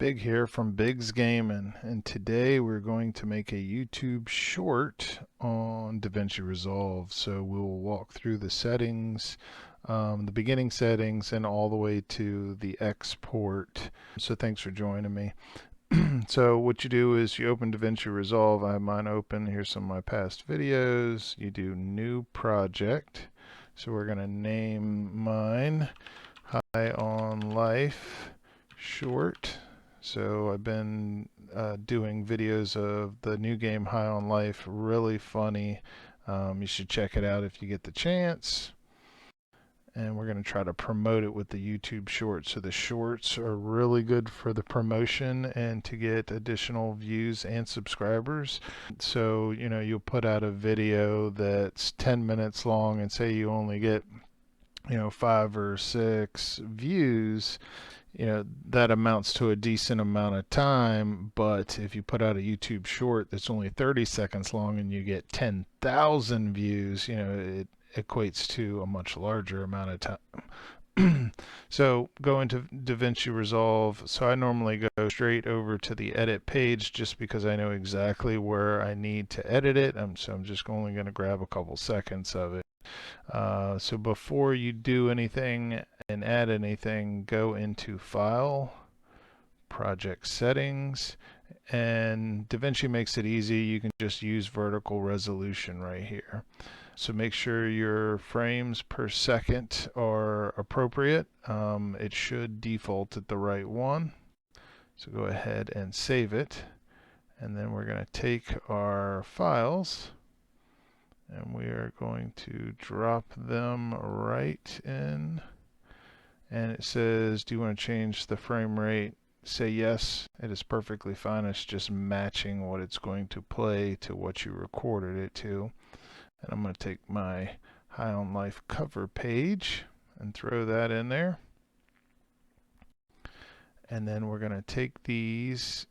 Big here from Big's Gaming, and today we're going to make a YouTube short on Davinci Resolve. So we'll walk through the settings, the beginning settings, and all the way to the export. So thanks for joining me. So what you do is you open Davinci Resolve. I have mine open. Here's some of my past videos. You do new project. So we're going to name mine High on Life short. So I've been doing videos of the new game High on Life, really funny. You should check it out if you get the chance. And we're going to try to promote it with the YouTube shorts. So the shorts are really good for the promotion and to get additional views and subscribers. So, you know, you'll put out a video that's 10 minutes long and say you only get 5 or 6 views, that amounts to a decent amount of time. But if you put out a YouTube short that's only 30 seconds long and you get 10,000 views, it equates to a much larger amount of time. So go into Davinci Resolve. So I normally go straight over to the edit page just because I know exactly where I need to edit it. So I'm just only going to grab a couple seconds of it. So before you do anything and add anything, go into File, Project Settings, and DaVinci makes it easy. You can just use vertical resolution right here. So make sure your frames per second are appropriate. It should default at the right one. So go ahead and save it. And then we're going to take our files and we are going to drop them right in. And it says, do you want to change the frame rate? Say yes. It is perfectly fine. It's just matching what it's going to play to what you recorded it to. And I'm going to take my High on Life cover page and throw that in there. And then we're going to take these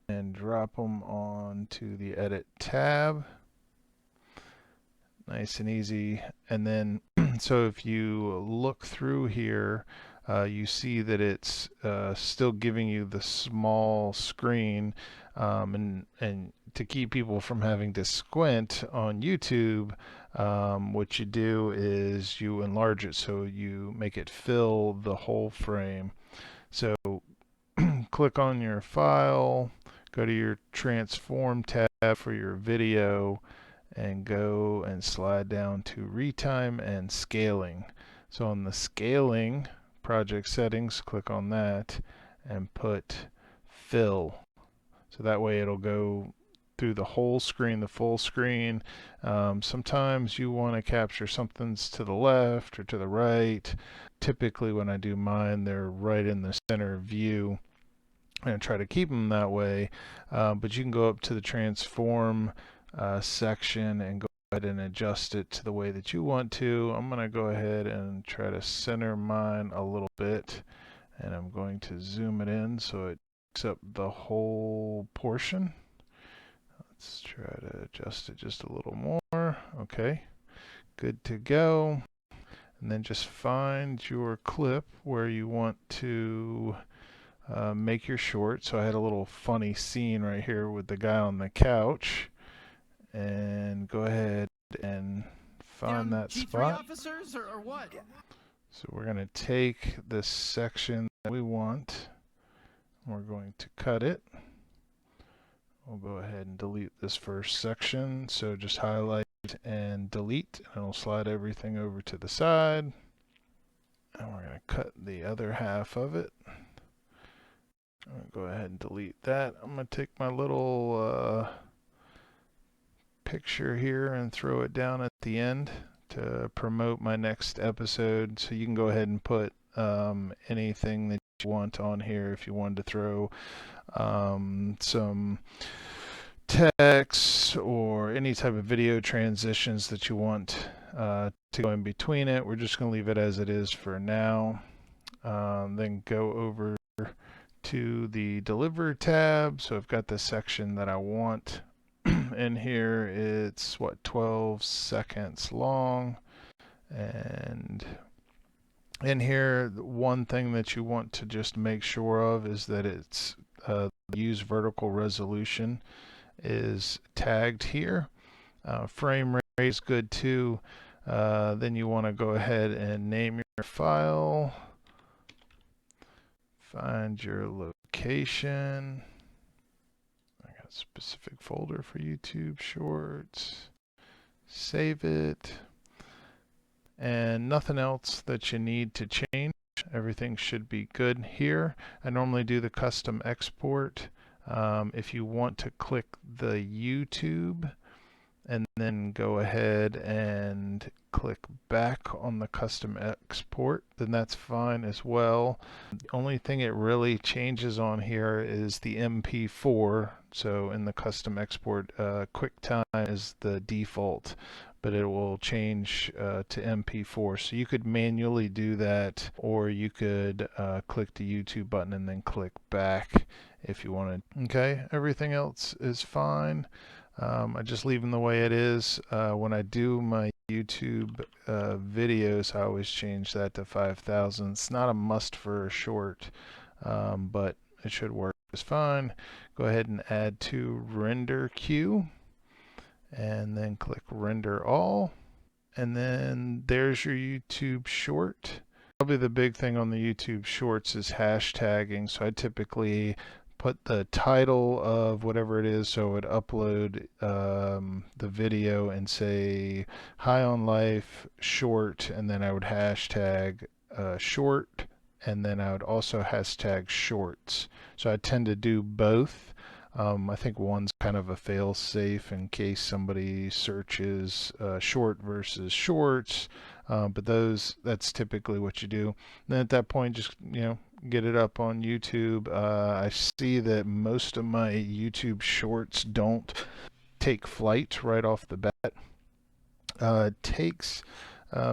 and drop them onto the Edit tab. Nice and easy. And then, so if you look through here, you see that it's still giving you the small screen, and to keep people from having to squint on YouTube, what you do is you enlarge it so you make it fill the whole frame. So click on your file, go to your transform tab for your video, and go and slide down to retime and scaling. So on the scaling project settings, click on that and put fill. So that way it'll go through the whole screen, the full screen. Sometimes you want to capture something's to the left or to the right. Typically when I do mine, they're right in the center view. And try to keep them that way, but you can go up to the transform section and go ahead and adjust it to the way that you want to. I'm going to go ahead and try to center mine a little bit, and I'm going to zoom it in so it picks up the whole portion. Let's try to adjust it just a little more. Okay, good to go. And then just find your clip where you want to make your short. So I had a little funny scene right here with the guy on the couch, and go ahead and find that spot. Officers or what? So we're going to take this section that we want, we're going to cut it. We'll go ahead and delete this first section. So just highlight and delete, and it'll slide everything over to the side. And we're going to cut the other half of it. I'm going to go ahead and delete that. I'm going to take my little picture here and throw it down at the end to promote my next episode. So you can go ahead and put anything that you want on here. If you wanted to throw some text or any type of video transitions that you want to go in between it, we're just going to leave it as it is for now. Then go over to the deliver tab. So I've got the section that I want in here. It's 12 seconds long, and in here one thing that you want to just make sure of is that it's use vertical resolution is tagged here. Frame rate is good too. Then you want to go ahead and name your file. Find your location. I got a specific folder for YouTube Shorts. Save it. And nothing else that you need to change. Everything should be good here. I normally do the custom export. If you want to click the YouTube and then go ahead and click back on the custom export, then that's fine as well. The only thing it really changes on here is the MP4. So in the custom export, QuickTime is the default, but it will change to MP4. So you could manually do that, or you could click the YouTube button and then click back if you wanted. Okay, everything else is fine. I just leave them the way it is. When I do my YouTube videos, I always change that to 5,000. It's not a must for a short, but it should work just fine. Go ahead and add to render queue, and then click render all. And then there's your YouTube short. Probably the big thing on the YouTube shorts is hashtagging. So I typically put the title of whatever it is, so I would upload the video and say High on Life short, and then I would hashtag short, and then I would also hashtag shorts. So I tend to do both. I think one's kind of a fail-safe in case somebody searches short versus shorts, but that's typically what you do. And then at that point, just get it up on YouTube. I see that most of my YouTube shorts don't take flight right off the bat. It takes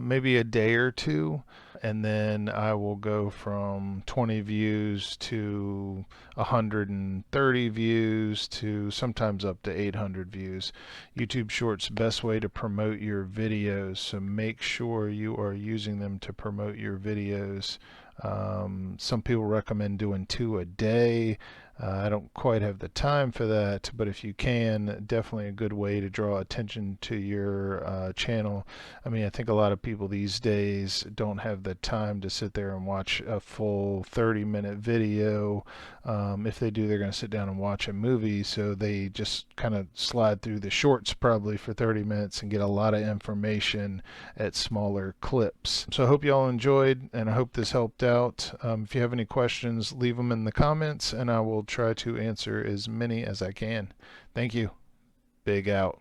maybe a day or two, and then I will go from 20 views to 130 views to sometimes up to 800 views. YouTube Shorts, best way to promote your videos, so make sure you are using them to promote your videos. Some people recommend doing 2 a day. I don't quite have the time for that, but if you can, definitely a good way to draw attention to your channel. I mean, I think a lot of people these days don't have the time to sit there and watch a full 30-minute video. If they do, they're going to sit down and watch a movie, so they just kind of slide through the shorts probably for 30 minutes and get a lot of information at smaller clips. So I hope you all enjoyed, and I hope this helped out. If you have any questions, leave them in the comments, and I will try to answer as many as I can. Thank you. Big out.